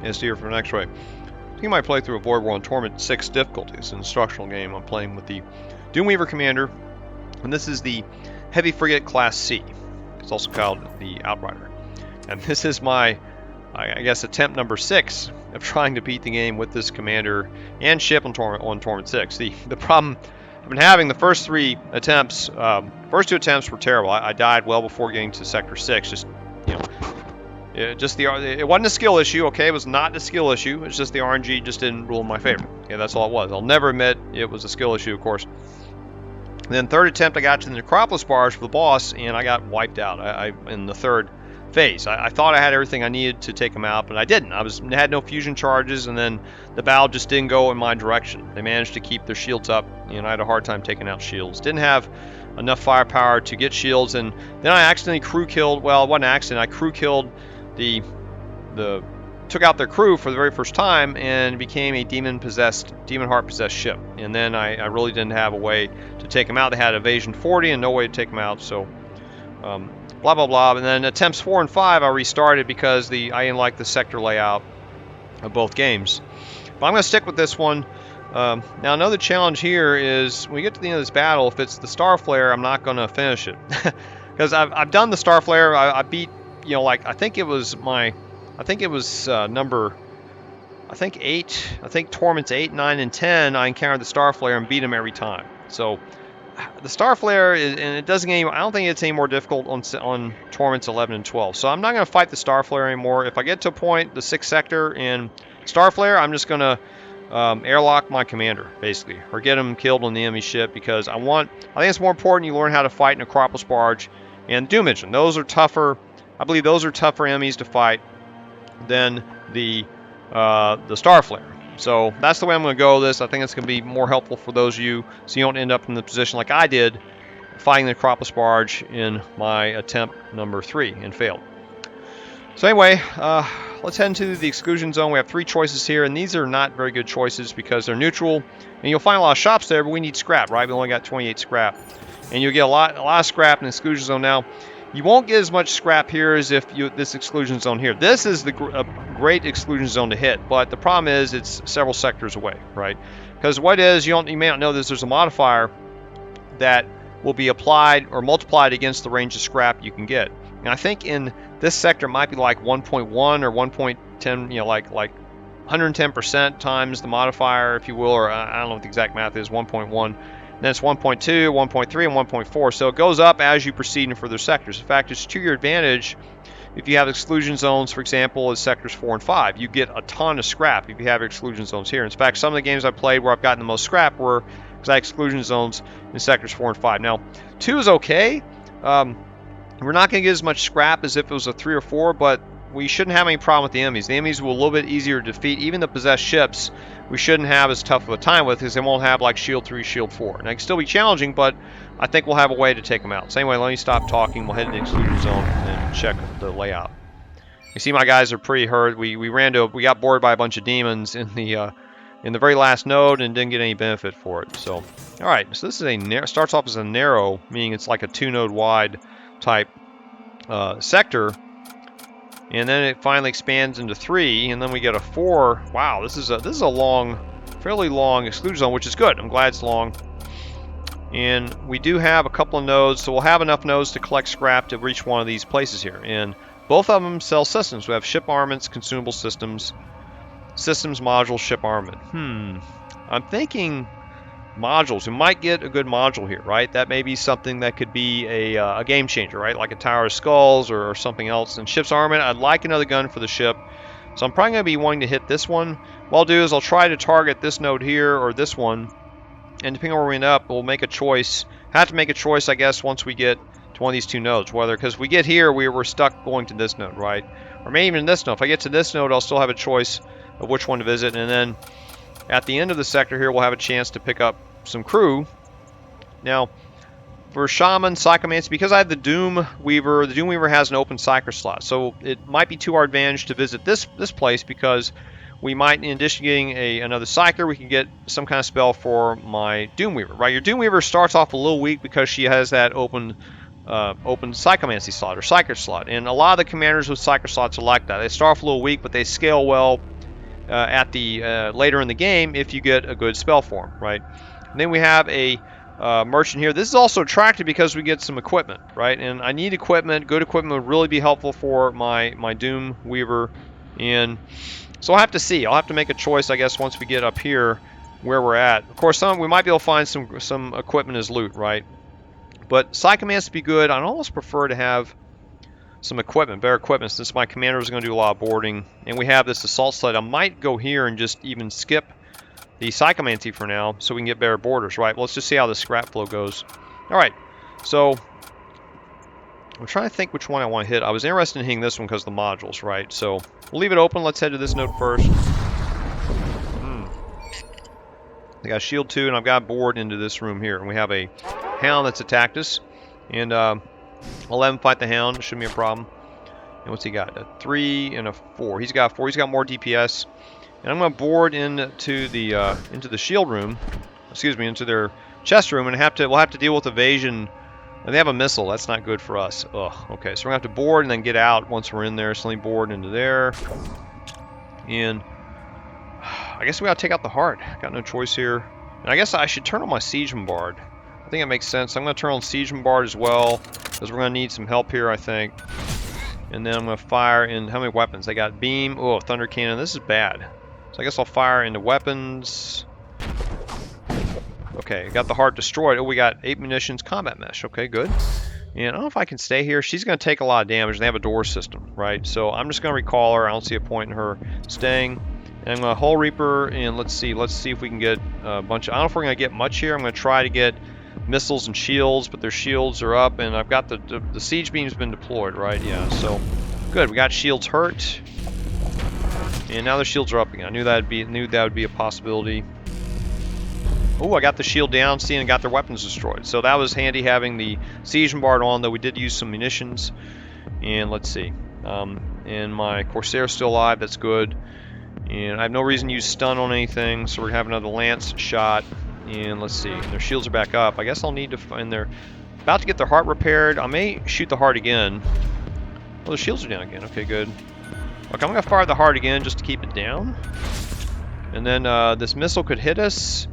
and see you for the next raid. You might play through a board we're on Torment 6 difficulty. It's an instructional game. I'm playing with the Doomweaver commander, and this is the Heavy Frigate Class C. It's also called the Outrider. And this is my, I guess, attempt number 6 of trying to beat the game with this commander and ship on Torment 6. The problem I've been having, the first 3 attempts, first 2 attempts were terrible. I died well before getting to Sector 6. Just, you know, it wasn't a skill issue, okay? It was not a skill issue. It's just the RNG just didn't rule in my favor. Okay, that's all it was. I'll never admit it was a skill issue, of course. And then third attempt, I got to the Necropolis barge for the boss, and I got wiped out. In the third phase. I thought I had everything I needed to take him out, but I didn't. I had no fusion charges, and then the battle just didn't go in my direction. They managed to keep their shields up, and I had a hard time taking out shields. Didn't have enough firepower to get shields, and then I accidentally crew killed. Well, it wasn't an accident. I crew killed took out their crew for the very first time and became a demon heart possessed ship. And then I really didn't have a way to take them out. They had evasion 40 and no way to take them out. So blah blah blah. And then attempts 4 and 5 I restarted because I didn't like the sector layout of both games. But I'm going to stick with this one. Now another challenge here is when we get to the end of this battle, if it's the Star Flare, I'm not going to finish it because I've done the Star Flare. I beat, you know, like I think it was number 8. I think Torments 8, 9, and 10. I encountered the Star Flare and beat him every time. So the Star Flare is, and it doesn't get any, I don't think it's any more difficult on Torments 11 and 12. So I'm not going to fight the Star Flare anymore. If I get to a point, the 6th sector in Star Flare, I'm just going to airlock my commander, basically, or get him killed on the enemy ship, because I think it's more important you learn how to fight Necropolis barge and Doom Engine. Those are tougher. I believe those are tougher enemies to fight than the Star Flare. So that's the way I'm going to go with this. I think it's going to be more helpful for those of you, so you don't end up in the position like I did, fighting the Necropolis barge in my attempt number 3 and failed. So anyway, let's head into the Exclusion Zone. We have 3 choices here, and these are not very good choices because they're neutral. And you'll find a lot of shops there, but we need scrap, right? We only got 28 scrap. And you'll get a lot of scrap in the Exclusion Zone. Now, you won't get as much scrap here as if this Exclusion Zone here. This is a great Exclusion Zone to hit, but the problem is it's several sectors away, right? Because what it is, you may not know this, there's a modifier that will be applied or multiplied against the range of scrap you can get. And I think in this sector might be like 1.1 or 1.10, you know, like 110% times the modifier, if you will, or I don't know what the exact math is, 1.1. Then it's 1.2, 1.3, and 1.4. So it goes up as you proceed in further sectors. In fact, it's to your advantage if you have exclusion zones, for example, as sectors 4 and 5. You get a ton of scrap if you have exclusion zones here. In fact, some of the games I played where I've gotten the most scrap were because I had exclusion zones in sectors 4 and 5. Now, 2 is okay. We're not going to get as much scrap as if it was a 3 or 4, but we shouldn't have any problem with the enemies. The enemies will a little bit easier to defeat. Even the possessed ships, we shouldn't have as tough of a time with because they won't have like shield 3, shield 4. And it can still be challenging, but I think we'll have a way to take them out. So anyway, let me stop talking. We'll head to the Exclusion Zone and check the layout. You see my guys are pretty hurt. We got bored by a bunch of demons in the very last node and didn't get any benefit for it. So, all right. So this is starts off as a narrow, meaning it's like a 2-node wide type sector. And then it finally expands into 3, and then we get a 4. Wow, this is a long, fairly long Exclusion Zone, which is good. I'm glad it's long. And we do have a couple of nodes, so we'll have enough nodes to collect scrap to reach one of these places here. And both of them sell systems. We have ship armaments, consumable systems, systems module, ship armament. I'm thinking modules. We might get a good module here, right? That may be something that could be a game changer, right? Like a Tower of Skulls or something else. And ship's armament, I'd like another gun for the ship. So I'm probably going to be wanting to hit this one. What I'll do is I'll try to target this node here or this one. And depending on where we end up, we'll make a choice. Have to make a choice, I guess, once we get to one of these 2 nodes. Whether, because if we get here, we're stuck going to this node, right? Or maybe even this node. If I get to this node, I'll still have a choice of which one to visit. And then at the end of the sector here, we'll have a chance to pick up some crew. Now, for Shaman, Psychomancy, because I have the Doomweaver has an open psyker slot. So it might be to our advantage to visit this place because we might, in addition to getting another psyker, we can get some kind of spell for my Doomweaver, right? Your Doomweaver starts off a little weak because she has that open open Psychomancy slot or Psyker slot. And a lot of the commanders with Psyker slots are like that. They start off a little weak, but they scale well at the later in the game if you get a good spell form, right? And then we have a merchant here. This is also attractive because we get some equipment, right? And I need equipment. Good equipment would really be helpful for my Doomweaver. And so I'll have to see. I'll have to make a choice, I guess, once we get up here where we're at. Of course, we might be able to find some equipment as loot, right? But Psychomancy would be good. I'd almost prefer to have some equipment, better equipment, since my commander is going to do a lot of boarding. And we have this Assault Sled. I might go here and just even skip the Psychomancy for now so we can get better borders, right? Well, let's just see how the scrap flow goes. All right, so I'm trying to think which one I want to hit. I was interested in hitting this one because of the modules, right? So we'll leave it open. Let's head to this node first. I got shield 2, and I've got board into this room here. And we have a hound that's attacked us. And I'll let him fight the hound. It shouldn't be a problem. And what's he got? A 3 and a 4. He's got 4. He's got more DPS. And I'm going to board into the shield room. Excuse me, into their chest room. And we'll have to deal with evasion. And they have a missile. That's not good for us. Ugh. Okay, so we're going to have to board and then get out once we're in there. So let me board into there. And I guess we got to take out the heart. Got no choice here. And I guess I should turn on my siege bombard. I think it makes sense. I'm going to turn on siege bombard as well, because we're going to need some help here, I think. And then I'm going to fire in how many weapons? I got beam. Oh, thunder cannon. This is bad. So I guess I'll fire into weapons. Okay, got the heart destroyed. Oh, we got 8 munitions, combat mesh. Okay, good. And I don't know if I can stay here. She's going to take a lot of damage, and they have a door system, right? So I'm just going to recall her. I don't see a point in her staying. And I'm going to Hull Reaper, and let's see if we can get a bunch of... I don't know if we're going to get much here. I'm going to try to get missiles and shields, but their shields are up, and I've got the siege beam's been deployed, right? Yeah, so good. We got shields hurt, and now their shields are up again. I knew that would be a possibility. Oh, I got the shield down, see, and got their weapons destroyed. So that was handy having the siege bombard on, though we did use some munitions. And let's see, and my Corsair's still alive. That's good. And I have no reason to use stun on anything, so we're gonna have another lance shot. And let's see, their shields are back up. I guess I'll need to find their... About to get their heart repaired. I may shoot the heart again. Oh, the shields are down again. Okay, good. Okay, I'm gonna fire the heart again just to keep it down. And then this missile could hit us.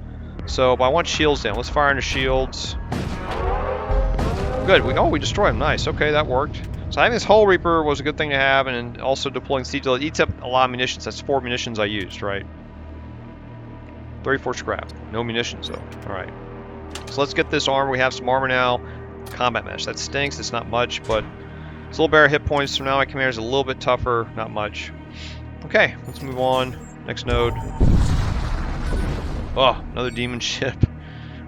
So, but I want shields down. Let's fire into shields. Good. We destroyed them. Nice. Okay, that worked. So having this Hull Reaper was a good thing to have, and also deploying siege. It eats up a lot of munitions. That's 4 munitions I used, right? 34 scrap. No munitions, though. Alright. So let's get this armor. We have some armor now. Combat mesh. That stinks. It's not much, but it's a little better hit points. So now my commander's a little bit tougher. Not much. Okay, let's move on. Next node. Oh, another demon ship.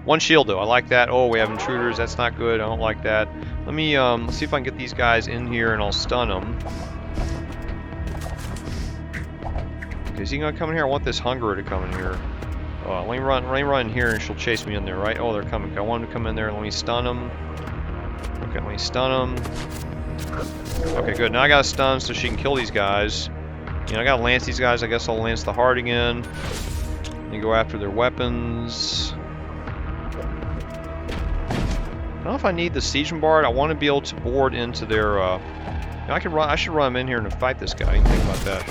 1 shield, though. I like that. Oh, we have intruders. That's not good. I don't like that. Let me see if I can get these guys in here, and I'll stun them. Okay, is he going to come in here? I want this Hungerer to come in here. Let me run in here, and she'll chase me in there, right? Oh, they're coming. I want them to come in there. Let me stun them. Okay, let me stun them. Okay, good. Now I got to stun so she can kill these guys. You know, I got to lance these guys. I guess I'll lance the heart again. And go after their weapons. I don't know if I need the siege bombard. I want to be able to board into their. I should run him in here and fight this guy. You can think about that.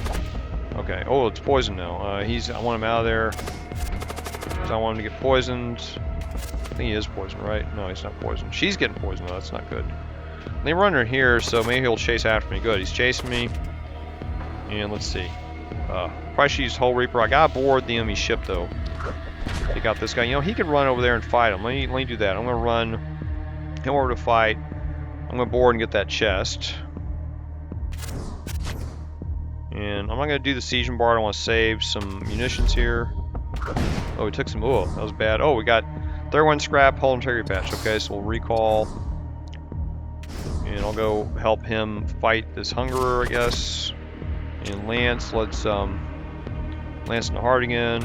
Okay. Oh, it's poisoned now. I want him out of there. Because I want him to get poisoned. I think he is poisoned, right? No, he's not poisoned. She's getting poisoned. though. That's not good. They run her here, so maybe he'll chase after me. Good. He's chasing me. And let's see. Probably should use Hull Reaper. I gotta board the enemy ship though. Take out this guy. You know, he could run over there and fight him. Let me do that. I'm gonna run him over to fight. I'm gonna board and get that chest. And I'm not gonna do the siege bombard. I want to save some munitions here. Oh, we took some. Oh, that was bad. Oh, we got 31 scrap, hull integrity patch. Okay, so we'll recall. And I'll go help him fight this Hungerer, I guess. And lance, let's lance in the heart again.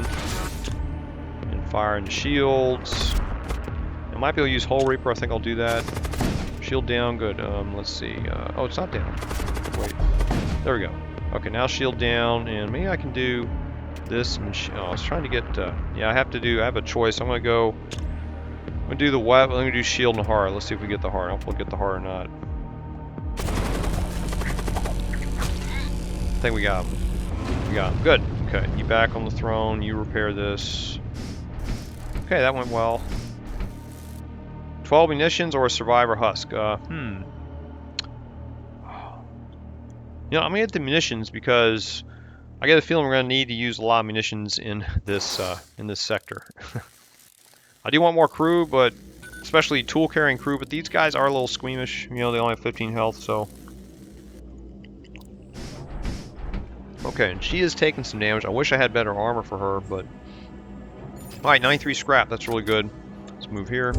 And fire into shields. I might be able to use Hull Reaper, I think I'll do that. Shield down, good. Let's see. Oh, it's not down. Wait. There we go. Okay, now shield down, and maybe I can do this. And I was trying to get. Yeah, I have a choice. I'm gonna go I'm gonna do the weapon. Let me do shield and heart. Let's see if we get the heart. I don't know if we'll get the heart or not. I think we got him. We got him. Good. Okay, you back on the throne. You repair this. Okay, that went well. 12 munitions or a survivor husk. You know, I'm gonna get the munitions because I get a feeling we're gonna need to use a lot of munitions in this sector. I do want more crew, but especially tool carrying crew. But these guys are a little squeamish. You know, they only have 15 health, so. Okay, and she is taking some damage. I wish I had better armor for her, but all right, 93 scrap. That's really good. Let's move here.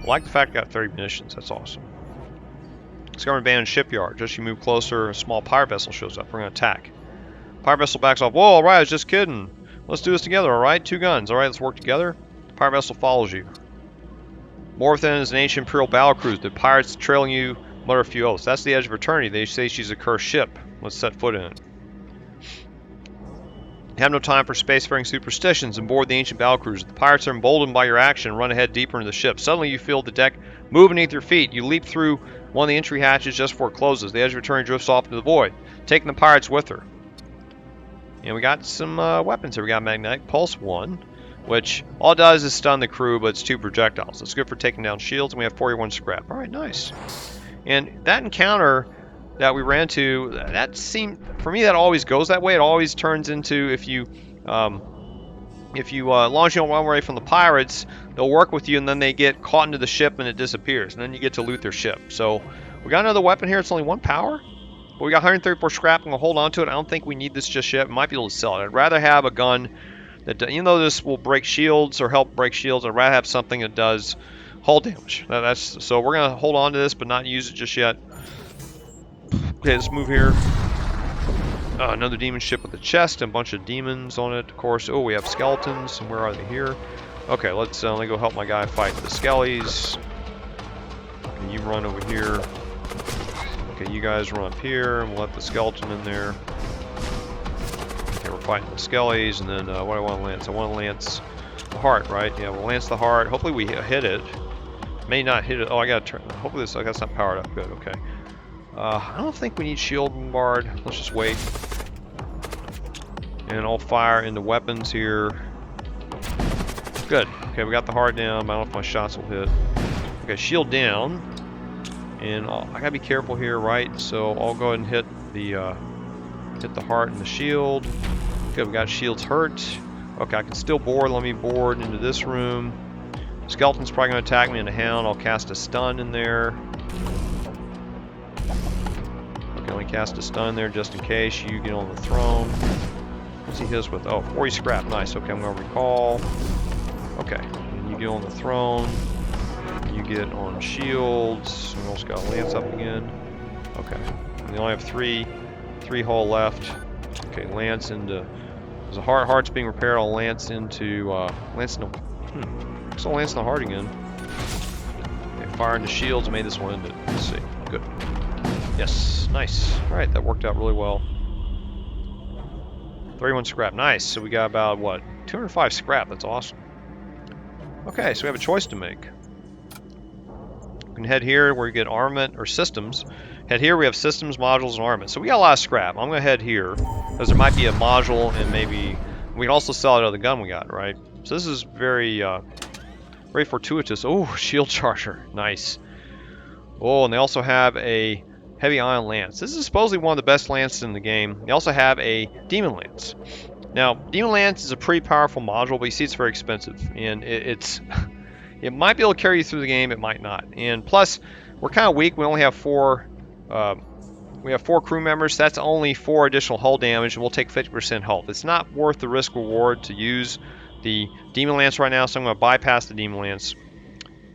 I like the fact I got 30 munitions. That's awesome. Discover abandoned shipyard. Just you move closer, a small pirate vessel shows up. We're gonna attack. Pirate vessel backs off. Whoa, all right, I was just kidding. Let's do this together, all right? 2 guns. All right, let's work together. Pirate vessel follows you. More within is an ancient Imperial battle cruise. The pirates trailing you mutter a few oaths. That's the edge of eternity. They say she's a cursed ship. Let's set foot in it. You have no time for spacefaring superstitions and board the ancient battle cruiser. The pirates are emboldened by your action and run ahead deeper into the ship. Suddenly you feel the deck move beneath your feet. You leap through one of the entry hatches just before it closes. The edge of eternity drifts off into the void, taking the pirates with her. And we got some weapons here. We got Magnetic Pulse 1, which all it does is stun the crew, but it's 2 projectiles. It's good for taking down shields, and we have 41 scrap. All right, nice. And that encounter that we ran to, that seemed, for me, that always goes that way. It always turns into, if you launch on one way from the pirates, they'll work with you, and then they get caught into the ship, and it disappears, and then you get to loot their ship. So we got another weapon here. It's only 1 power. But we got 134 scrap, and we'll hold on to it. I don't think we need this just yet. We might be able to sell it. I'd rather have a gun that, even though this will break shields or help break shields, I'd rather have something that does hull damage. So we're going to hold on to this, but not use it just yet. Okay, let's move here. Another demon ship with a chest and a bunch of demons on it, of course. Oh, we have skeletons. And where are they here? Okay, let me go help my guy fight the skellies. Okay, you run over here. Okay, you guys run up here, and we'll let the skeleton in there. Okay, we're fighting the skellies, and then what do I want to lance? I want to lance the heart, right? Yeah, we'll lance the heart. Hopefully we hit it. May not hit it. Oh, I gotta turn. Hopefully that's not powered up. Good, okay. I don't think we need shield bombard. Let's just wait. And I'll fire into weapons here. Good. Okay, we got the heart down, but I don't know if my shots will hit. Okay, shield down. And I gotta be careful here, right? So I'll go ahead and hit the heart and the shield. Okay, we got shields hurt. Okay, I can still board. Let me board into this room. Skeleton's probably gonna attack me in the hound. I'll cast a stun in there. Okay, let me cast a stun there just in case you get on the throne. What's he hit us with? Oh, 40 scrap. Nice. Okay, I'm gonna recall. Okay, and you get on the throne. You get on shields. We almost got a lance up again. Okay. We only have three hull left. Okay, lance into. There's a heart's being repaired. I'll lance into lance into. So lance in the heart again. Okay, fire into shields. Made this one end it. Let's see. Good. Yes. Nice. All right, that worked out really well. 31 scrap. Nice. So we got about what? 205 scrap. That's awesome. Okay, so we have a choice to make. We can head here where you get armament or systems. Head here, we have systems, modules, and armament. So we got a lot of scrap. I'm going to head here because there might be a module, and maybe we can also sell that other gun we got, right? So this is very fortuitous. Oh, shield charger. Nice. Oh, and they also have a heavy ion lance. This is supposedly one of the best lances in the game. They also have a demon lance. Now, demon lance is a pretty powerful module, but you see it's very expensive, and it might be able to carry you through the game, it might not. And plus, we're kind of weak. We only have 4 crew members. That's only 4 additional hull damage, and we'll take 50% health. It's not worth the risk reward to use the Demon Lance right now, so I'm going to bypass the Demon Lance.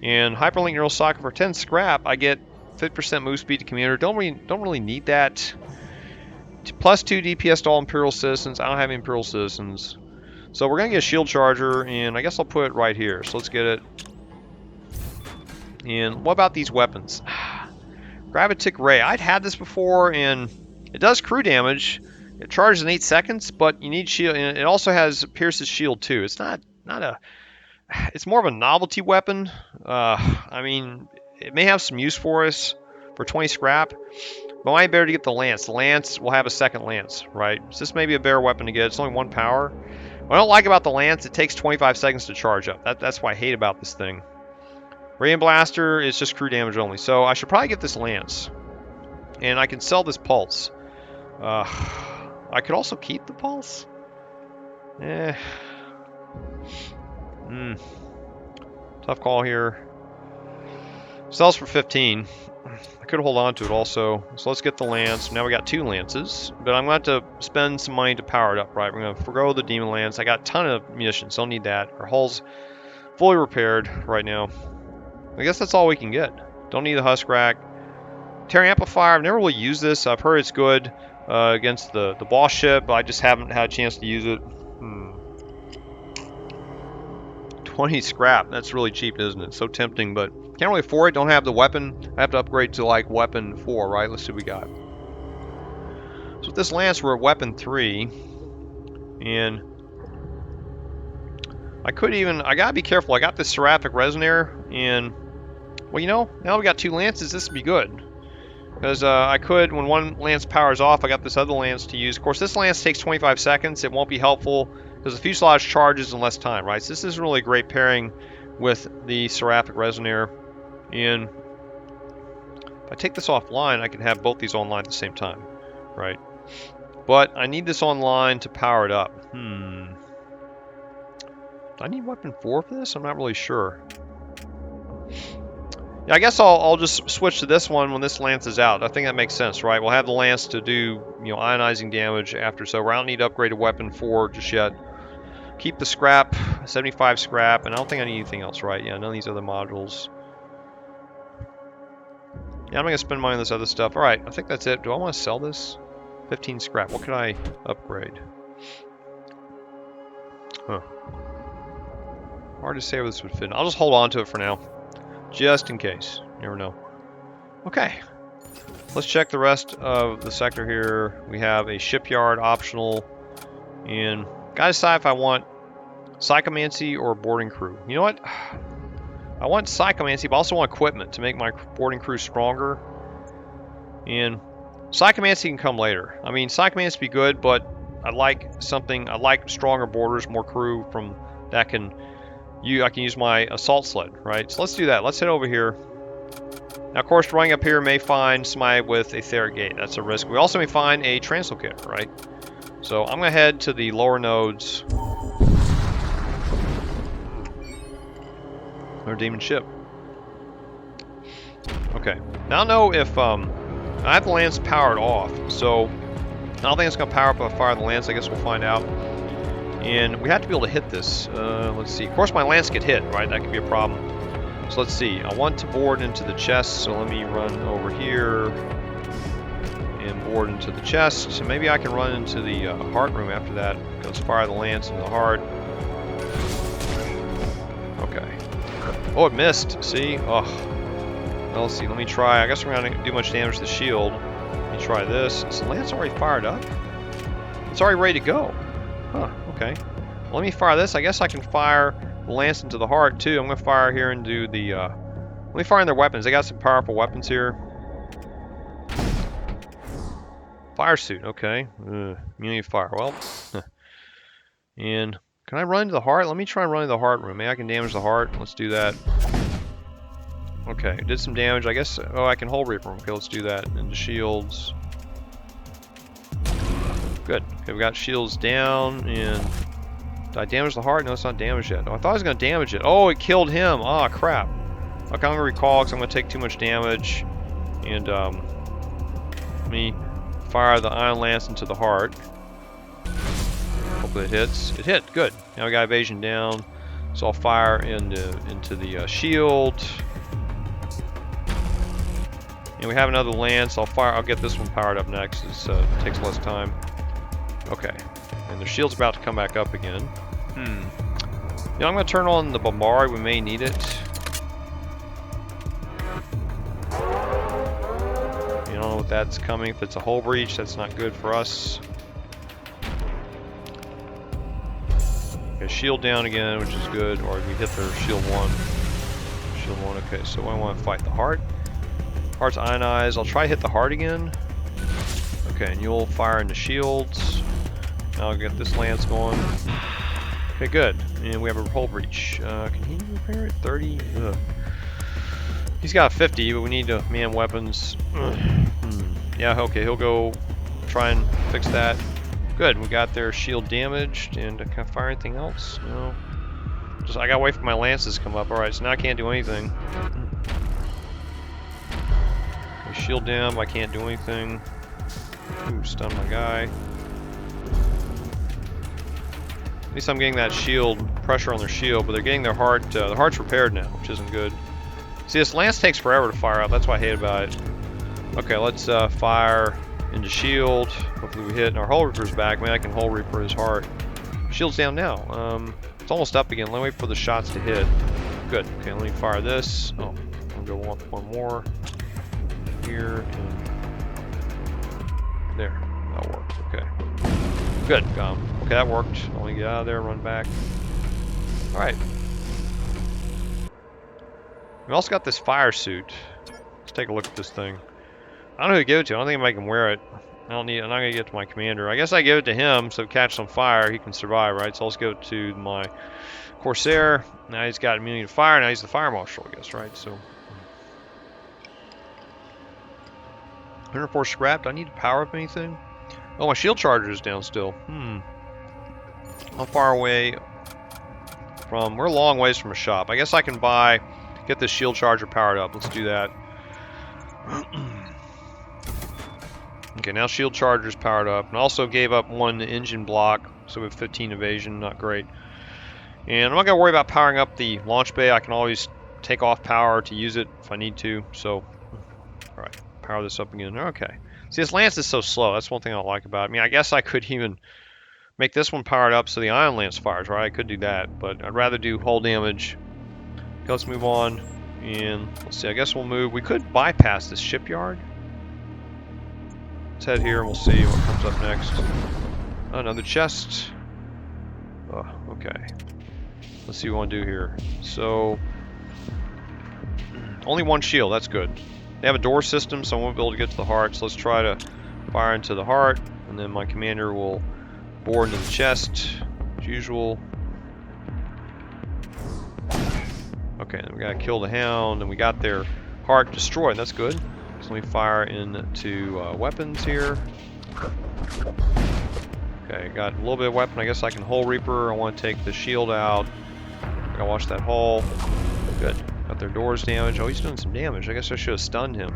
And Hyperlink Neural Socket for 10 scrap, I get 50% move speed to commuter. Don't really need that. Plus 2 DPS to all Imperial citizens. I don't have any Imperial citizens. So we're going to get a shield charger, and I guess I'll put it right here. So let's get it. And what about these weapons? Gravitic Ray. I'd had this before, and it does crew damage. It charges in 8 seconds, but you need shield, and it also has pierces shield too. It's not a It's more of a novelty weapon. I mean, it may have some use for us for 20 scrap, but might be better to get the lance. The lance will have a second lance, right? So this may be a better weapon to get. It's only 1 power. What I don't like about the lance, it takes 25 seconds to charge up. That's what I hate about this thing. Radiant Blaster is just crew damage only, so I should probably get this lance. And I can sell this pulse. I could also keep the pulse. Tough call here. Sells for 15. I could hold on to it also. So let's get the lance. Now we got 2 lances, but I'm going to have to spend some money to power it up, right? We're going to forgo the demon lance. I got a ton of munitions. Don't need that. Our hull's fully repaired right now. I guess that's all we can get. Don't need the husk rack. Terror Amplifier. I've never really used this. I've heard it's good against the boss ship, but I just haven't had a chance to use it. 20 scrap. That's really cheap, isn't it? So tempting, but can't really afford it. Don't have the weapon. I have to upgrade to like weapon 4, right? Let's see what we got. So with this lance, we're at weapon 3, and I could even. I gotta be careful. I got this seraphic Legionnaire, and well, you know, now we got 2 lances. This would be good. Because I could, when one lance powers off, I got this other lance to use. Of course, this lance takes 25 seconds. It won't be helpful because the fuselage charges in less time, right? So this is really a great pairing with the seraphic Legionnaire. And if I take this offline, I can have both these online at the same time, right? But I need this online to power it up. Do I need weapon 4 for this? I'm not really sure. Yeah, I guess I'll just switch to this one when this lance is out. I think that makes sense, right? We'll have the lance to do, you know, ionizing damage after, so I don't need to upgrade to weapon 4 just yet. Keep the scrap, 75 scrap, and I don't think I need anything else, right? Yeah, none of these other modules. Yeah, I'm not gonna spend money on this other stuff. All right, I think that's it. Do I want to sell this? 15 scrap. What can I upgrade? Huh. Hard to say where this would fit. I'll just hold on to it for now. Just in case. You never know. Okay. Let's check the rest of the sector here. We have a shipyard optional. And gotta decide if I want psychomancy or boarding crew. You know what? I want psychomancy, but I also want equipment to make my boarding crew stronger. And psychomancy can come later. I mean, psychomancy would be good, but I like stronger boarders, more crew from that can. I can use my assault sled, right? So let's do that. Let's head over here. Now, of course, running up here may find somebody with a Stargate. That's a risk. We also may find a Translocator, right? So I'm going to head to the lower nodes. Our demon ship. Okay. Now I know if I have the lance powered off, so I don't think it's going to power up if I fire the lance. I guess we'll find out. And we have to be able to hit this. Let's see. Of course, my lance get hit, right? That could be a problem. So let's see. I want to board into the chest, so let me run over here and board into the chest. So maybe I can run into the heart room after that. Let's fire the lance into the heart. Okay. Oh, it missed. See? Oh. Well, let's see. Let me try. I guess we're not going to do much damage to the shield. Let me try this. Is the lance already fired up? It's already ready to go. Huh, okay. Well, let me fire this. I guess I can fire the lance into the heart, too. I'm going to fire here and do the... let me fire in their weapons. They got some powerful weapons here. Fire suit, okay. Immunity to fire. Well, and can I run into the heart? Let me try and run into the heart room. Maybe I can damage the heart. Let's do that. Okay, did some damage. I guess... Oh, I can hold Reaper. Okay, let's do that. Into shields. Good. Okay, we got shields down, and did I damage the heart? No, it's not damaged yet. Oh, I thought I was going to damage it. Oh, it killed him. Ah, crap. Okay, I'm going to recall because I'm going to take too much damage. And let me fire the ion lance into the heart. Hopefully it hits. It hit. Good. Now we got evasion down. So I'll fire into the shield. And we have another lance. I'll get this one powered up next. It takes less time. Okay, and the shield's about to come back up again. Yeah, I'm going to turn on the bombard. We may need it. You don't know if that's coming. If it's a hull breach, that's not good for us. Okay, shield down again, which is good. Or we hit their shield 1. Shield 1, okay, so I want to fight the heart. Heart's ionized. I'll try to hit the heart again. Okay, and you'll fire into shields. Now I'll get this lance going. Okay, good. And we have a hull breach. Can he repair it? 30? Ugh. He's got 50, but we need to man weapons. Yeah, okay, he'll go try and fix that. Good, we got their shield damaged. And can I fire anything else? No. Just I gotta wait for my lances to come up. Alright, so now I can't do anything. Okay, shield down, but I can't do anything. Ooh, stun my guy. At least I'm getting that shield pressure on their shield, but they're getting their heart. The heart's repaired now, which isn't good. See, this lance takes forever to fire up. That's what I hate about it. Okay, let's fire into shield. Hopefully we hit, and our hull reaper's back. Maybe I can hull reaper his heart. Shield's down now. It's almost up again. Let me wait for the shots to hit. Good. Okay, let me fire this. Oh, I'll go one more here and there. That worked. Okay. Good. Okay, that worked. Let me get out of there, run back. All right. We also got this fire suit. Let's take a look at this thing. I don't know who to give it to. I don't think I can wear it. I'm not gonna give it to my commander. I guess I give it to him, so catch on fire, he can survive, right? So let's give it to my Corsair. Now he's got immunity to fire. Now he's the fire marshal, I guess, right? So 104 scrap. Do I need to power up anything? Oh, my shield charger is down still. How far away from? We're a long ways from a shop. I guess I can get this shield charger powered up. Let's do that. Okay, now shield charger's powered up, and also gave up 1 engine block, so we have 15 evasion. Not great. And I'm not gonna worry about powering up the launch bay. I can always take off power to use it if I need to. So, all right, power this up again. Okay. See, this lance is so slow. That's one thing I don't like about it. I mean, I guess I could even make this one powered up so the ion lance fires, right? I could do that, but I'd rather do hull damage. Okay, let's move on, and let's see. I guess we'll move. We could bypass this shipyard. Let's head here and we'll see what comes up next. Oh, another chest. Oh, okay. Let's see what we want to do here. So, only 1 shield. That's good. They have a door system, so I won't be able to get to the heart. So let's try to fire into the heart, and then my commander will bore into the chest, as usual. Okay, then we gotta kill the hound, and we got their heart destroyed. That's good. So let me fire into weapons here. Okay, got a little bit of weapon. I guess I can hull reaper. I want to take the shield out. I gotta watch that hull. Good. Got their doors damaged. Oh, he's doing some damage. I guess I should have stunned him.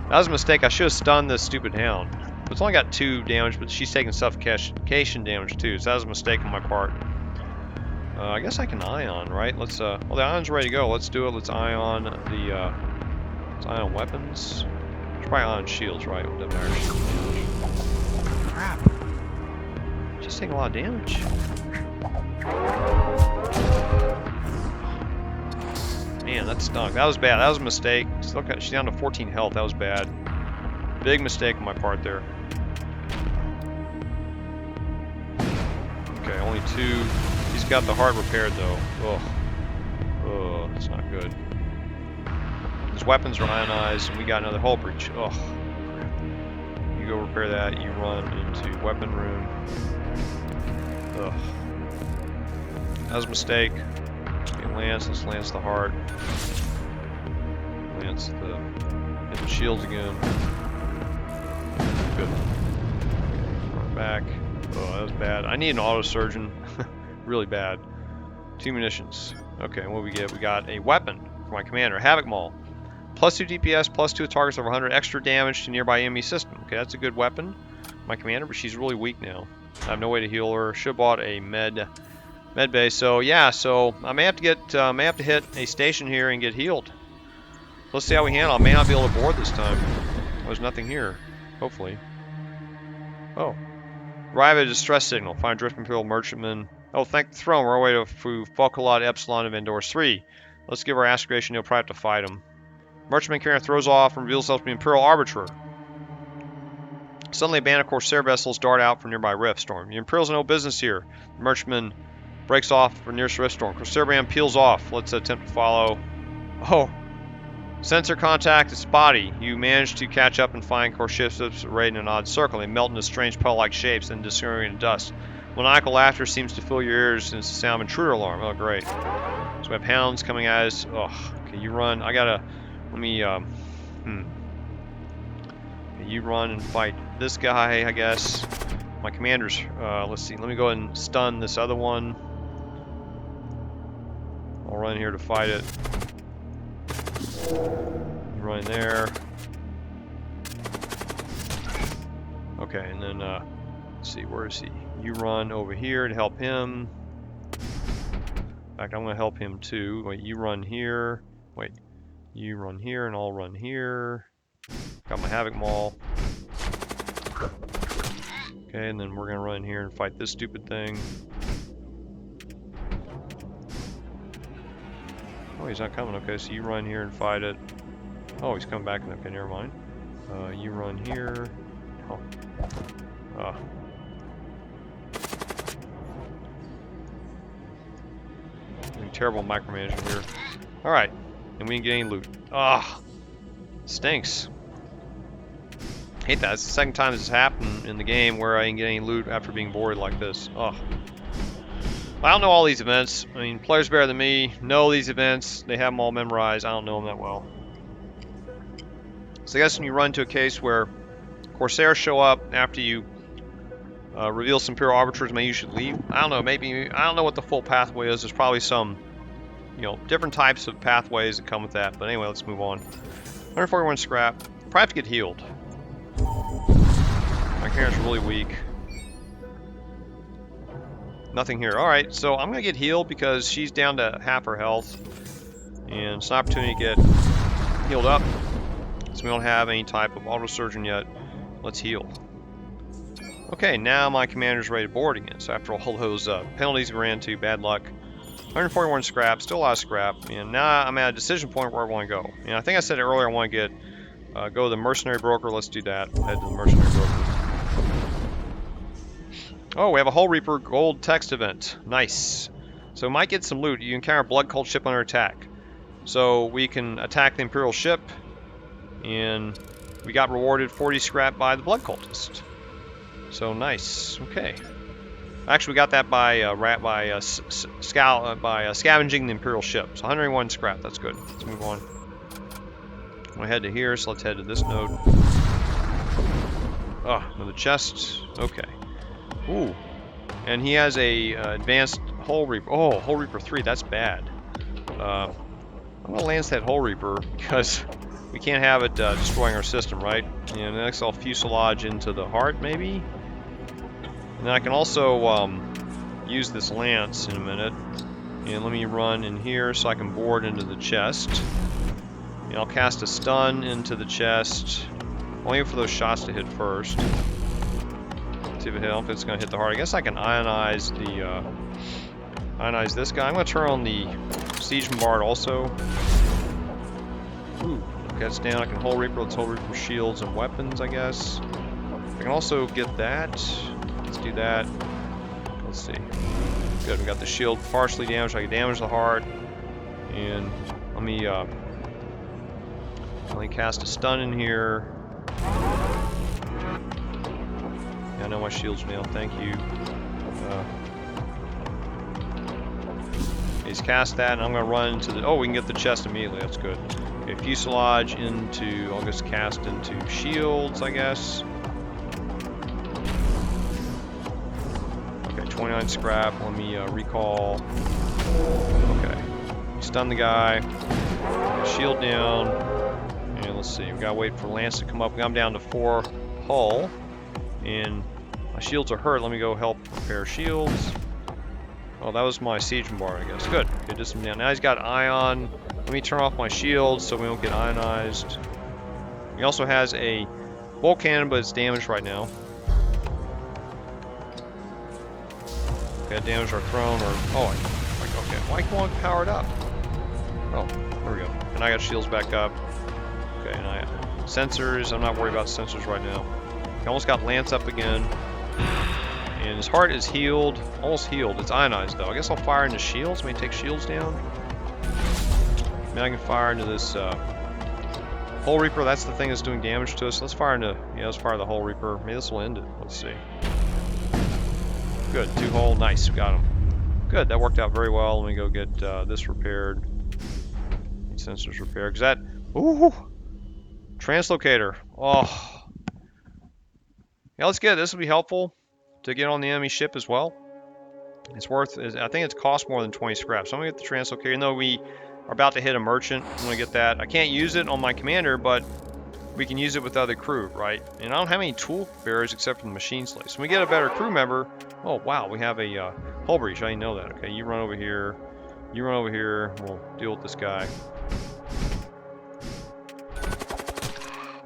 That was a mistake. I should have stunned this stupid hound. It's only got 2 damage, but she's taking suffocation damage too. So that was a mistake on my part. I guess I can ion, right? Let's. Well, the ion's ready to go. Let's do it. Let's ion the. Let's ion weapons. It's probably ion shields, right? It doesn't matter. Crap. She's taking a lot of damage. Man, that stunk. That was bad. That was a mistake. She's down to 14 health. That was bad. Big mistake on my part there. Okay, only 2. He's got the heart repaired though. Ugh. Oh, that's not good. His weapons are ionized, and we got another hull breach. Ugh. You go repair that. You run into weapon room. Ugh. That was a mistake. Okay, lance. Let's lance the heart. Lance hit the shields again. Good. Run back. Oh, that was bad. I need an auto surgeon. Really bad. 2 munitions. Okay, what do we get? We got a weapon for my commander, Havoc Maul. +2 DPS, +2 targets over 100, extra damage to nearby enemy system. Okay, that's a good weapon. My commander, but she's really weak now. I have no way to heal her. Should have bought a med bay. So yeah, so I may have to hit a station here and get healed. Let's see how we handle. I may not be able to board this time. There's nothing here. Hopefully. Oh. Arrive at a distress signal. Find Drift Imperial Merchantman. Oh, thank the throne. We're on our way to Falkalot Epsilon of Endor 3. Let's give our Astrogation. He'll probably have to fight him. Merchantman carrier throws off and reveals himself to be Imperial Arbiter. Suddenly, a band of Corsair vessels dart out from nearby rift storm. The Imperials have no business here. The Merchantman Breaks off for nearest rift storm. Corsair brand peels off. Let's attempt to follow. Oh. Sensor contact is spotty. You manage to catch up and find Corsair ships arrayed in an odd circle. They melt into strange puddle-like shapes and disappear into dust. Maniacal laughter seems to fill your ears, and it's the sound of an intruder alarm. Oh, great. So we have hounds coming at us. Oh, okay, you run. I gotta. Let me. Okay, you run and fight this guy, I guess. My commanders. Let's see. Let me go ahead and stun this other one. I'll run here to fight it. You run there. Okay, and then let's see. Where is he? You run over here to help him. In fact, I'm going to help him too. Wait, you run here. Wait, you run here, and I'll run here. Got my Havoc Maul. Okay, and then we're going to run here and fight this stupid thing. Oh, he's not coming. Okay, so you run here and fight it. Oh, he's coming back. Okay, never mind. You run here. Oh. Terrible micromanagement here. Alright, and we didn't get any loot. Ah, stinks. Hate that. It's the second time this has happened in the game where I didn't get any loot after being boarded like this. Oh. I don't know all these events. I mean, players better than me know these events. They have them all memorized. I don't know them that well. So I guess when you run into a case where Corsairs show up after you reveal some Imperial Arbiters, maybe you should leave. I don't know. Maybe I don't know what the full pathway is. There's probably some, you know, different types of pathways that come with that. But anyway, let's move on. 141 scrap. Probably have to get healed. My character's really weak. Nothing here. All right, so I'm gonna get healed because she's down to half her health, and it's an opportunity to get healed up. So we don't have any type of auto surgeon yet. Let's heal. Okay, now my commander's ready to board again. So after all those penalties we ran into, bad luck, 141 scrap, still a lot of scrap, and now I'm at a decision point where I want to go. And I think I said it earlier, I want to get go to the Mercenary Broker. Let's do that. Head to the Mercenary Broker. Oh, we have a Hull Reaper gold text event. Nice. So we might get some loot. You encounter a blood cult ship under attack. So we can attack the Imperial ship, and we got rewarded 40 scrap by the blood cultist. So nice. Okay. Actually, we got that by scavenging the Imperial ship. So 101 scrap. That's good. Let's move on. We'll head to here. So let's head to this node. Oh, another chest. Okay. Ooh. And he has a advanced Hull Reaper. Oh, Hull Reaper 3. That's bad. I'm gonna lance that Hull Reaper because we can't have it destroying our system, right? And next I'll fuselage into the heart, maybe. And then I can also use this lance in a minute. And let me run in here so I can board into the chest. And I'll cast a stun into the chest. I'll aim for those shots to hit first. See if it hit. I don't think it's going to hit the heart. I guess I can ionize the ionize this guy. I'm going to turn on the siege bombard also. Ooh, okay, that's down. I can Hull Reaper. Let's Hull Reaper shields and weapons, I guess. I can also get that. Let's do that. Let's see. Good. We got the shield partially damaged. I can damage the heart. And let me cast a stun in here. I know my shield's down, thank you. He's cast that, and I'm going to run into the... Oh, we can get the chest immediately, that's good. Okay, fuselage into... I'll just cast into shields, I guess. Okay, 29 scrap, let me recall. Okay, stun the guy. Shield down. And let's see, we got to wait for Lance to come up. I'm down to 4 hull. And my shields are hurt. Let me go help repair shields. Oh, that was my siege bombard, I guess. Good. Okay, just some down. Now he's got ion. Let me turn off my shields so we don't get ionized. He also has a bolt cannon, but it's damaged right now. Okay, that damaged our throne. Or okay. Why can't I power it up? Oh, there we go. And I got shields back up. Okay, and I sensors. I'm not worried about sensors right now. I almost got Lance up again. And his heart is healed, almost healed. It's ionized though. I guess I'll fire into shields. Maybe take shields down. Maybe I can fire into this Hull Reaper. That's the thing that's doing damage to us. Let's fire into, yeah, let's fire the Hull Reaper. Maybe this will end it. Let's see. Good, 2 hull. Nice, got him. Good, that worked out very well. Let me go get this repaired. Sensors repaired. Cause that, ooh, Translocator. Oh, yeah. Let's get it. This will be helpful to get on the enemy ship as well. It's worth. I think it's cost more than 20 scraps. So I'm gonna get the Translocator. Even though we are about to hit a merchant, I'm gonna get that. I can't use it on my commander, but we can use it with other crew, right? And I don't have any tool bearers except for the machine slaves. So when we get a better crew member, oh wow, we have a hull breach. I didn't know that. Okay, you run over here. You run over here. We'll deal with this guy.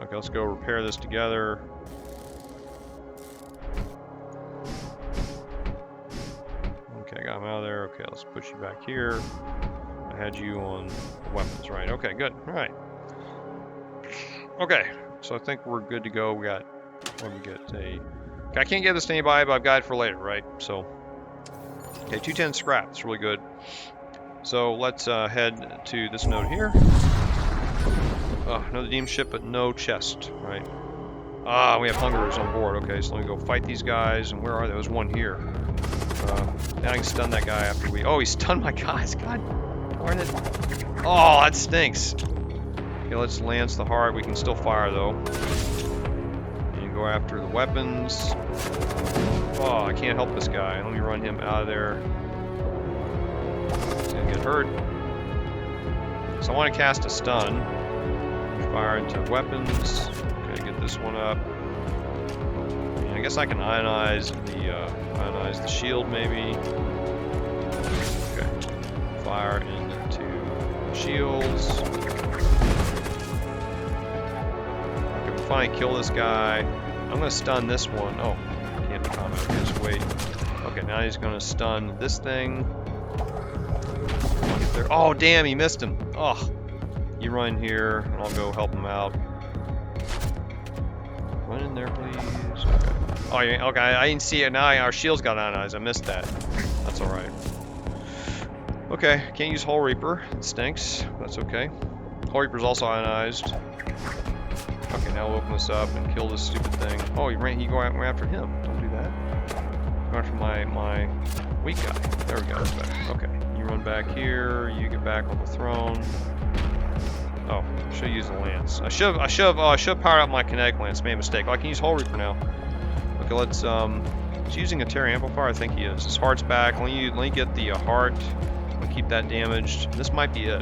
Okay, let's go repair this together. Okay, got him out of there. Okay, let's push you back here. I had you on weapons, right? Okay, good. All right. Okay, so I think we're good to go. We got, what do we get? Okay, I can't get this to anybody, but I've got it for later, right? So, okay, 210 scrap. That's really good. So let's head to this node here. Another demon ship, but no chest, right? Ah, we have hungerers on board. Okay, so let me go fight these guys. And where are they? There's one here. Now I can stun that guy after we... Oh, he stunned my guys. God darn it. Oh, that stinks. Okay, let's lance the heart. We can still fire, though. And go after the weapons. Oh, I can't help this guy. Let me run him out of there. He's gonna get hurt. So I want to cast a stun. Fire into weapons. Okay, get this one up. And I guess I can ionize the shield, maybe. Okay. Fire into shields. Okay, we finally kill this guy. I'm gonna stun this one. Oh, I can't comment. Okay, just wait. Okay, now he's gonna stun this thing. Get there. Oh, damn, he missed him. Oh. You run here, and I'll go help him out. Run in there, please. Okay. Oh, yeah, okay. I didn't see it. Now our shields got ionized. I missed that. That's all right. Okay, can't use Hull Reaper. It stinks. That's okay. Hull Reaper's also ionized. Okay, now we'll open this up and kill this stupid thing. Oh, he go after him. Don't do that. Go after my weak guy. There we go. Okay, you run back here. You get back on the throne. Oh, I should use the lance. I should power up my kinetic lance. Made a mistake. Oh, I can use Hull Reaper now. Okay, let's is he using a Terror Amplifier? I think he is. His heart's back. Let me get the heart. I'll keep that damaged. This might be it.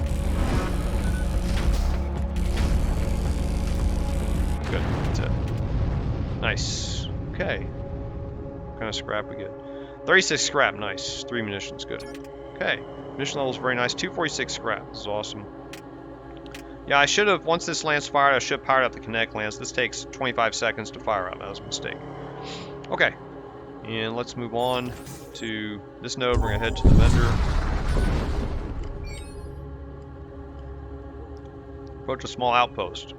Good. That's it. Nice. Okay. What kind of scrap we get? 36 scrap. Nice. 3 munitions. Good. Okay. Munition level is very nice. 246 scrap. This is awesome. Yeah, I should have, once this lance fired, I should have powered up the kinetic lance. This takes 25 seconds to fire up. That was a mistake. Okay. And let's move on to this node. We're going to head to the vendor. Approach a small outpost.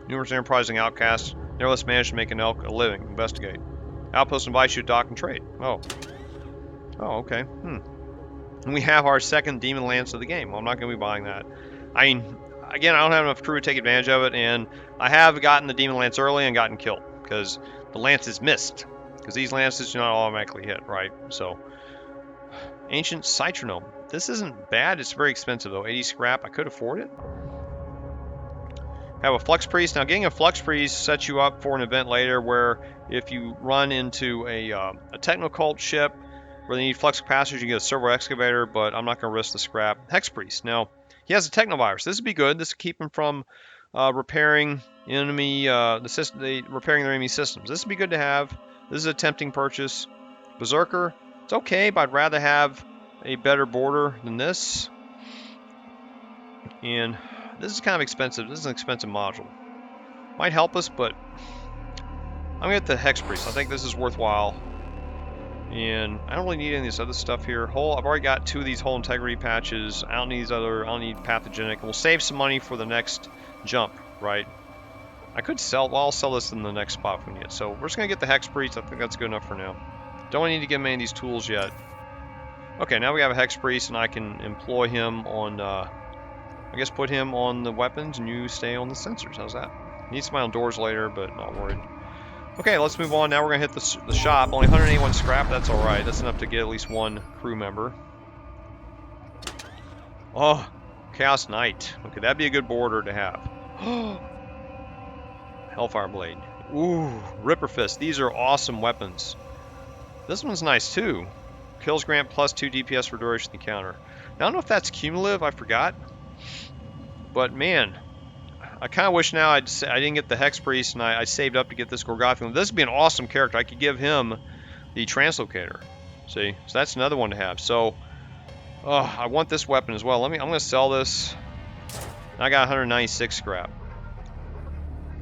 Numerous enterprising outcasts nevertheless managed to make a living. Investigate. Outpost invites you to dock and trade. Oh. Oh, okay. And we have our second demon lance of the game. Well, I'm not going to be buying that. I mean, again, I don't have enough crew to take advantage of it, and I have gotten the demon lance early and gotten killed because the lances missed. Because these lances do not automatically hit, right? So, ancient citronome. This isn't bad. It's very expensive though. 80 scrap. I could afford it. Have a Flux Priest. Now, getting a Flux Priest sets you up for an event later where if you run into a Technocult ship where they need flux capacitors, you get a Servo Excavator, but I'm not going to risk the scrap. Hex Priest. Now, he has a Technovirus. This would be good. This would keep him from repairing enemy repairing their enemy systems. This would be good to have. This is a tempting purchase. Berserker. It's okay, but I'd rather have a better border than this. And this is kind of expensive. This is an expensive module. Might help us, but I'm going to get the Hex Priest. I think this is worthwhile. And I don't really need any of this other stuff here. I've already got 2 of these hull integrity patches. I don't need pathogenic. We'll save some money for the next jump, right? I could sell, well, I'll sell this in the next spot when we get. So we're just going to get the Hex Priest. I think that's good enough for now. Don't need to get many of these tools yet. Okay, now we have a Hex Priest, and I can employ him on, I guess put him on the weapons, and you stay on the sensors. How's that? Need some on doors later, but not worried. Okay, let's move on. Now we're going to hit the shop. Only 181 scrap. That's all right. That's enough to get at least one crew member. Oh, Chaos Knight. Okay, that'd be a good border to have. Hellfire Blade. Ooh, Ripper Fist. These are awesome weapons. This one's nice too. Kills grant plus 2 DPS for duration of the encounter. Now, I don't know if that's cumulative. I forgot. But man, I kind of wish now I didn't get the Hex Priest and I saved up to get this Gorgothian. This would be an awesome character. I could give him the Translocator. See, so that's another one to have. So, I want this weapon as well. I'm going to sell this. I got 196 scrap.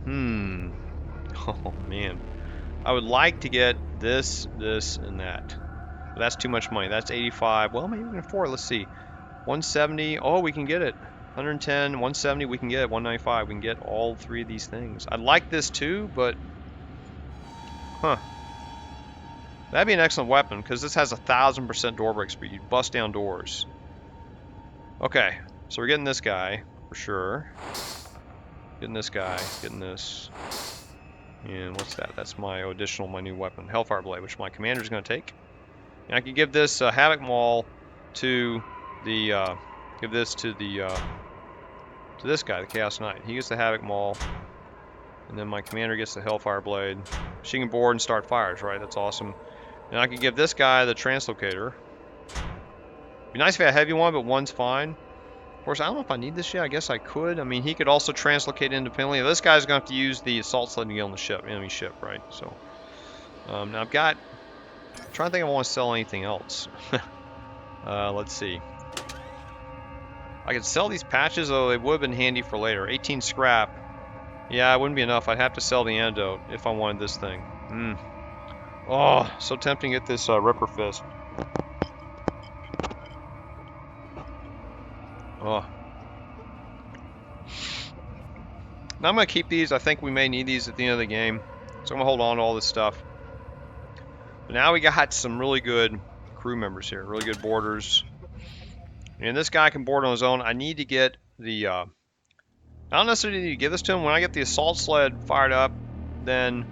Oh man, I would like to get this, this, and that. But that's too much money. That's 85. Well, maybe we can afford it. Let's see. 170. Oh, we can get it. 110, 170. We can get it. 195. We can get all three of these things. I'd like this too, but that'd be an excellent weapon because this has 1,000% door break speed. You bust down doors. Okay, so we're getting this guy for sure. Getting this guy. Getting this. And what's that? That's my additional, my new weapon, Hellfire Blade, which my commander's going to take. And I can give this Havoc Maul to the, give this to the, to this guy, the Chaos Knight. He gets the Havoc Maul, and then my commander gets the Hellfire Blade. She can board and start fires, right? That's awesome. And I can give this guy the Translocator. Be nice if I had a heavy one, but one's fine. Of course, I don't know if I need this yet. I guess I could. I mean, he could also translocate independently. This guy's going to have to use the Assault Sled to get on the ship, enemy ship, right? So, now I've got... I'm trying to think if I want to sell anything else. Let's see. I could sell these patches, though they would have been handy for later. 18 scrap. Yeah, it wouldn't be enough. I'd have to sell the antidote if I wanted this thing. Oh, so tempting to get this Ripper Fist. Oh. Now I'm going to keep these. I think we may need these at the end of the game. So I'm going to hold on to all this stuff. But now we got some really good crew members here. Really good boarders. And this guy can board on his own. I need to get the... I don't necessarily need to give this to him. When I get the Assault Sled fired up, then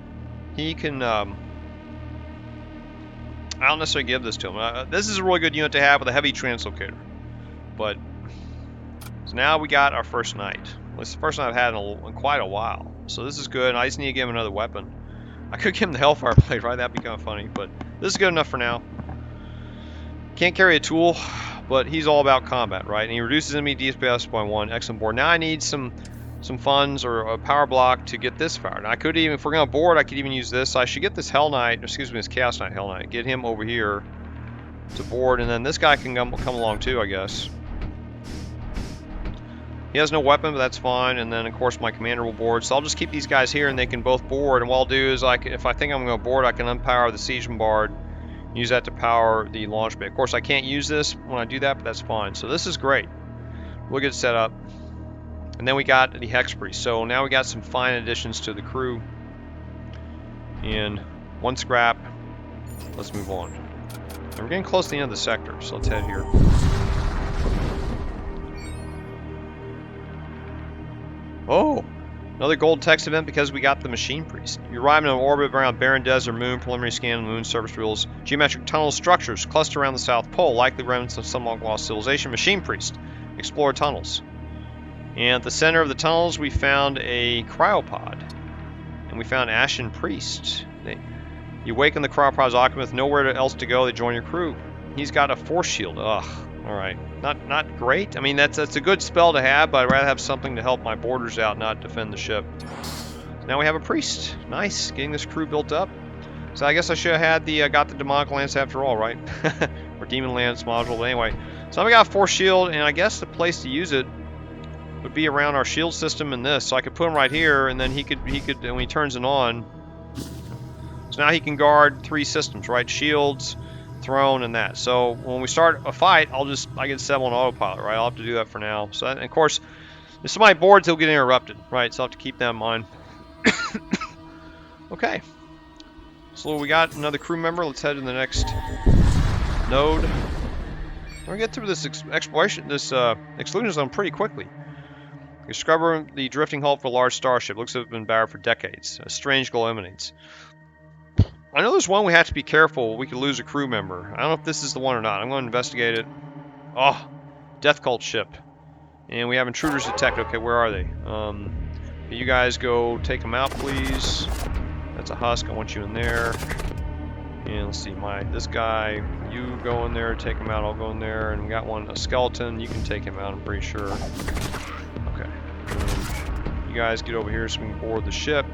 he can... I don't necessarily give this to him. This is a really good unit to have with a heavy Translocator. But... So now we got our first knight. This is the first one I've had in quite a while. So this is good. I just need to give him another weapon. I could give him the Hellfire Blade, right? That'd be kind of funny. But this is good enough for now. Can't carry a tool, but he's all about combat, right? And he reduces enemy DPS by 1. Excellent board. Now I need some funds or a power block to get this fired. And I could even, if we're going to board, I could even use this. I should get this Hell Knight, excuse me, this Chaos Knight, Hell Knight. Get him over here to board, and then this guy can come along too, I guess. He has no weapon, but that's fine. And then, of course, my commander will board. So I'll just keep these guys here, and they can both board. And what I'll do is, if I think I'm going to board, I can unpower the Siege Bombard, use that to power the launch bay. Of course, I can't use this when I do that, but that's fine. So this is great. We'll get set up. And then we got the Hex Priest. So now we got some fine additions to the crew. And 1 scrap. Let's move on. And we're getting close to the end of the sector, so let's head here. Oh, another gold text event because we got the Machine Priest. You arrive in an orbit around barren desert moon, preliminary scan of the moon surface reveals geometric tunnel structures cluster around the South Pole, likely remnants of some long-lost civilization. Machine Priest. Explore tunnels. And at the center of the tunnels, we found a cryopod. And we found Ashen Priest. You awaken the cryopod's occupant with nowhere else to go. They join your crew. He's got a force shield. Ugh. Alright. Not great. I mean, that's a good spell to have, but I'd rather have something to help my boarders out, not defend the ship. So now we have a priest. Nice. Getting this crew built up. So I guess I should have had the got the demonic lance after all, right? Or demon lance module. But anyway. So now we got a force shield, and I guess the place to use it would be around our shield system in this. So I could put him right here, and then he could when he turns it on. So now he can guard 3 systems, right? Shields, throne, and that. So when we start a fight, I can set on autopilot, right? I'll have to do that for now. So and of course, if somebody boards, he'll get interrupted, right? So I'll have to keep that in mind. Okay. So we got another crew member. Let's head to the next node. We're gonna get through this exploration, this exclusion zone pretty quickly. Discover the drifting hull of a large starship. Looks to have been barred for decades. A strange glow emanates. I know there's one we have to be careful. We could lose a crew member. I don't know if this is the one or not. I'm going to investigate it. Oh, Death Cult ship. And we have intruders detected. Okay, where are they? You guys go take them out, please. That's a husk. I want you in there. And let's see, this guy. You go in there, take him out. I'll go in there. And we got a skeleton. You can take him out. I'm pretty sure. Okay. You guys get over here so we can board the ship.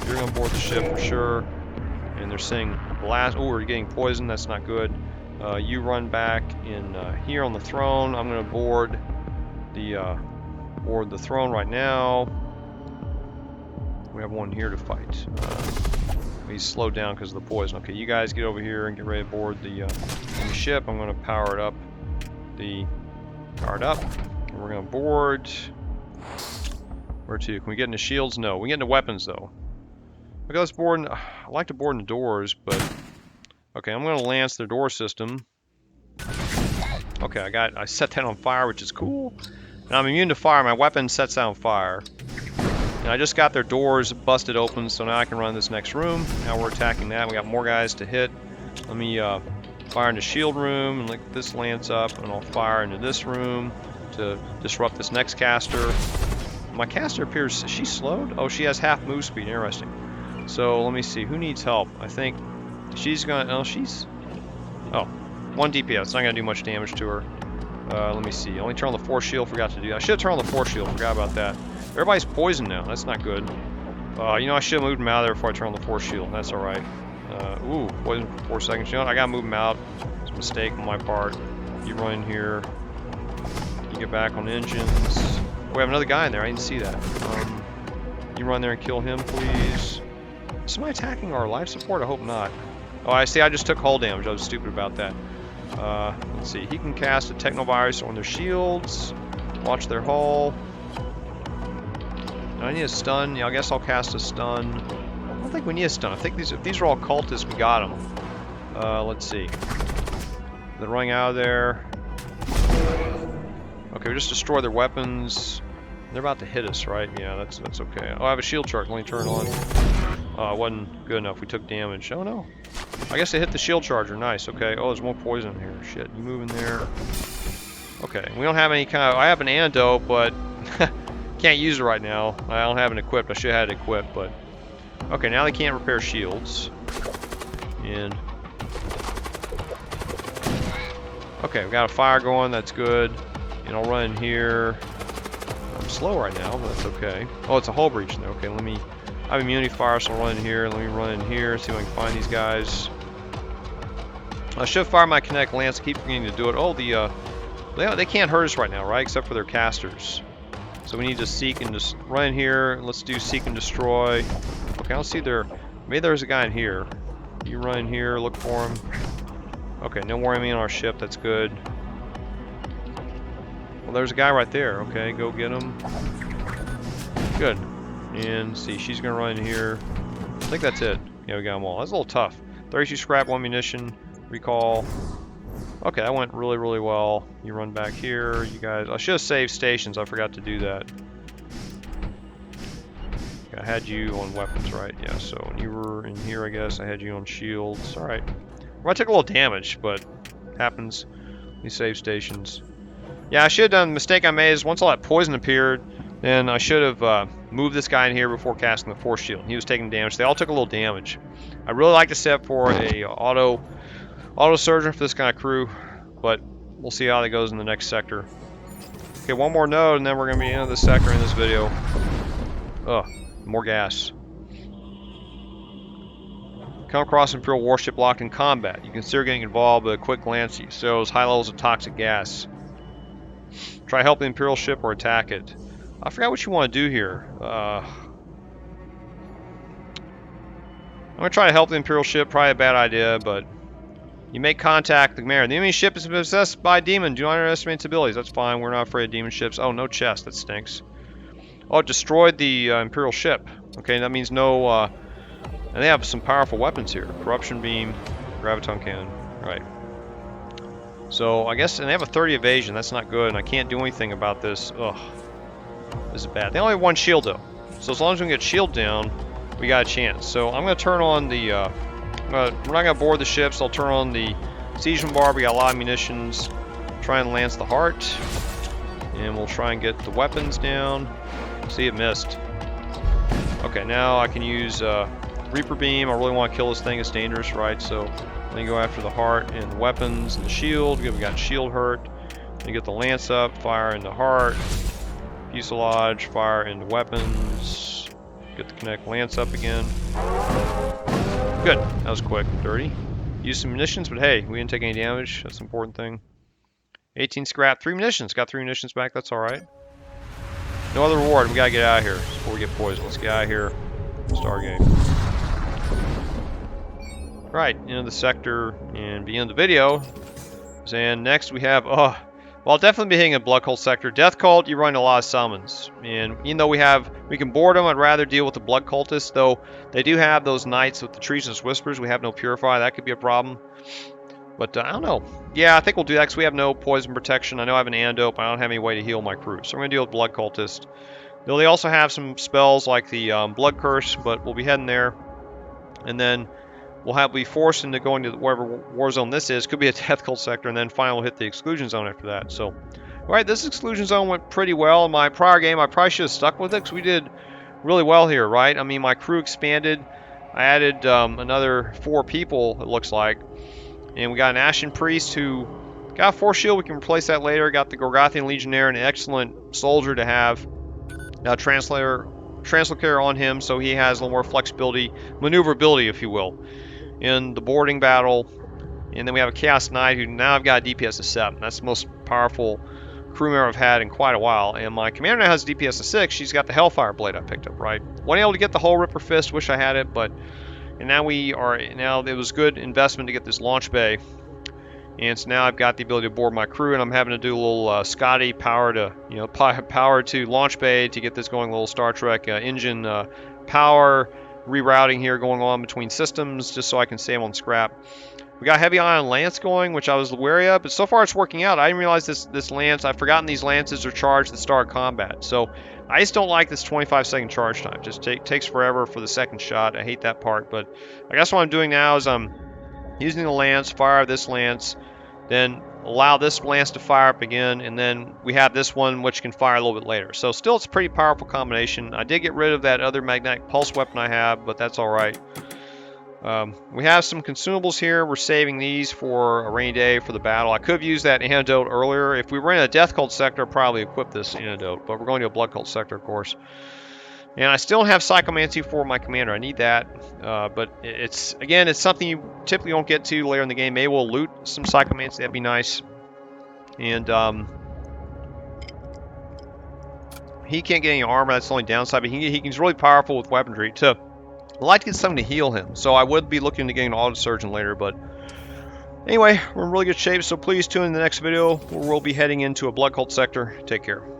You're gonna board the ship for sure. And they're saying blast. Oh, we're getting poisoned. That's not good. You run back in here on the throne. I'm gonna board the throne right now. We have one here to fight. He's slowed down because of the poison. Okay, you guys get over here and get ready to board the ship. I'm gonna power it up. Power it up. And we're gonna board. Where to? Can we get into shields? No. We can get into weapons though. Okay, let's board. I like to board in the doors, but okay, I'm gonna lance their door system. Okay, I set that on fire, which is cool. And I'm immune to fire. My weapon sets that on fire. And I just got their doors busted open, so now I can run this next room. Now we're attacking that. We got more guys to hit. Let me fire into shield room and lift this lance up, and I'll fire into this room to disrupt this next caster. My caster appears. Is she slowed? Oh, she has half move speed. Interesting. So let me see. Who needs help? I think she's gonna. Oh, she's. Oh, 1 DPS. It's not gonna do much damage to her. Let me see. Only turn on the force shield. Forgot to do that. I should have turned on the force shield. Forgot about that. Everybody's poisoned now. That's not good. You know, I should have moved them out of there before I turn on the force shield. That's all right. Ooh, poison for 4 seconds. You know what? I gotta move them out. It's a mistake on my part. You run in here. You get back on engines. We have another guy in there. I didn't see that. You run there and kill him, please. Is somebody attacking our life support? I hope not. Oh, I see. I just took hull damage. I was stupid about that. Let's see. He can cast a Technovirus on their shields. Watch their hull. I need a stun. Yeah, I guess I'll cast a stun. I don't think we need a stun. I think if these are all cultists, we got them. Let's see. They're running out of there. Okay, we just destroy their weapons. They're about to hit us, right? Yeah, that's okay. Oh, I have a shield charge. Let me turn it on. Oh, it wasn't good enough. We took damage. Oh no. I guess they hit the shield charger. Nice. Okay. Oh, there's more poison in here. Shit. You move in there. Okay. We don't have any kind of. I have an antidote, but can't use it right now. I don't have it equipped. I should have had it equipped, but okay. Now they can't repair shields. And okay, we got a fire going. That's good. And I'll run in here. I'm slow right now, but that's okay. Oh, it's a hull breach there. Okay, I have immunity fire, so I'll run in here. Let me run in here, see if I can find these guys. I should fire my kinetic lance. Keep forgetting to do it. Oh, they can't hurt us right now, right? Except for their casters. So we need to seek and just run in here. Let's do seek and destroy. Okay, I don't see maybe there's a guy in here. You run in here, look for him. Okay, no more enemy on our ship. That's good. Well, there's a guy right there. Okay, go get him. Good. And see, she's gonna run in here. I think that's it. Yeah, we got them all. That's a little tough. 32 scrap, 1 munition, recall. Okay, that went really, really well. You run back here. You guys, I should have saved stations. I forgot to do that. Okay, I had you on weapons, right? Yeah, so when you were in here, I guess I had you on shields. All right. Well, I took a little damage, but it happens. We save stations. Yeah, I should have done the mistake I made is once all that poison appeared, then I should have moved this guy in here before casting the force shield. He was taking damage. They all took a little damage. I really like to set for a auto surgeon for this kind of crew, but we'll see how that goes in the next sector. Okay, one more node, and then we're going to be into the sector in this video. Ugh, more gas. Come across an Imperial warship locked in combat. You consider getting involved, but a quick glance shows high levels of toxic gas. Try help the Imperial ship or attack it. I forgot what you want to do here. I'm going to try to help the Imperial ship. Probably a bad idea, but you make contact with the commander. The enemy ship is possessed by a demon. Do not underestimate its abilities. That's fine. We're not afraid of demon ships. Oh, no chest. That stinks. Oh, it destroyed the Imperial ship. Okay, that means no... and they have some powerful weapons here. Corruption beam, graviton cannon. Right. So, I guess... And they have a 30 evasion. That's not good, and I can't do anything about this. Ugh. This is bad. They only have one shield, though. So, as long as we can get shield down, we got a chance. So, I'm going to turn on the... we're not going to board the ships. I'll turn on the siege bombard. We got a lot of munitions. Try and lance the heart. And we'll try and get the weapons down. See, it missed. Okay, now I can use Reaper Beam. I really want to kill this thing. It's dangerous, right? So then go after the heart and the weapons and the shield. We got shield hurt. Then get the lance up, fire into heart. Fuselage, fire into weapons. Get the connect lance up again. Good. That was quick. Dirty. Use some munitions, but hey, we didn't take any damage. That's the important thing. 18 scrap. 3 munitions. Got 3 munitions back. That's alright. No other reward. We gotta get out of here before we get poisoned. Let's get out of here. Stargate. Right, into the sector and begin the video. And next we have, well, I'll definitely be hitting a Blood Cult sector. Death Cult, you run a lot of summons. And even though we can board them, I'd rather deal with the Blood Cultists, though they do have those knights with the Treasonous Whispers. We have no Purify. That could be a problem. But I don't know. Yeah, I think we'll do that because we have no poison protection. I know I have an antidote, but I don't have any way to heal my crew. So we're going to deal with Blood Cultist. Though they also have some spells like the Blood Curse, but we'll be heading there. And then we'll be forced into going to wherever war zone this is. Could be a Death Cult sector, and then finally we'll hit the Exclusion Zone after that. So, alright, this Exclusion Zone went pretty well. In my prior game, I probably should have stuck with it because we did really well here, right? I mean, my crew expanded. I added another 4 people, it looks like. And we got an Ashen Priest who got a Force Shield. We can replace that later. Got the Gorgothian Legionnaire, an excellent soldier to have. Translocator on him, so he has a little more flexibility, maneuverability, if you will, in the boarding battle. And then we have a Chaos Knight who now I've got a DPS of 7. That's the most powerful crew member I've had in quite a while. And my commander now has a DPS of 6. She's got the Hellfire blade I picked up, right? Wasn't able to get the whole Ripper Fist. Wish I had it, but... And now it was good investment to get this launch bay. And so now I've got the ability to board my crew, and I'm having to do a little Scotty power to launch bay to get this going, a little Star Trek engine power rerouting here going on between systems, just so I can save on scrap. We got Heavy Ion Lance going, which I was wary of, but so far it's working out. I didn't realize this lance, I've forgotten these lances are charged at the start of combat. So I just don't like this 25-second charge time. Just takes forever for the second shot. I hate that part, but I guess what I'm doing now is I'm using the lance, fire this lance, then allow this lance to fire up again, and then we have this one which can fire a little bit later. So still it's a pretty powerful combination. I did get rid of that other magnetic pulse weapon I have, but that's alright. We have some consumables here. We're saving these for a rainy day for the battle. I could have used that antidote earlier. If we were in a Death Cult sector, I'd probably equip this antidote, but we're going to a Blood Cult sector, of course. And I still have Psychomancy for my commander. I need that, but it's something you typically don't get to later in the game. Maybe we'll loot some Psychomancy. That'd be nice. And he can't get any armor. That's the only downside, but he's really powerful with weaponry too. I'd like to get something to heal him, so I would be looking to get an auto surgeon later, but anyway, we're in really good shape, so please tune in the next video where we'll be heading into a Blood Cult sector. Take care.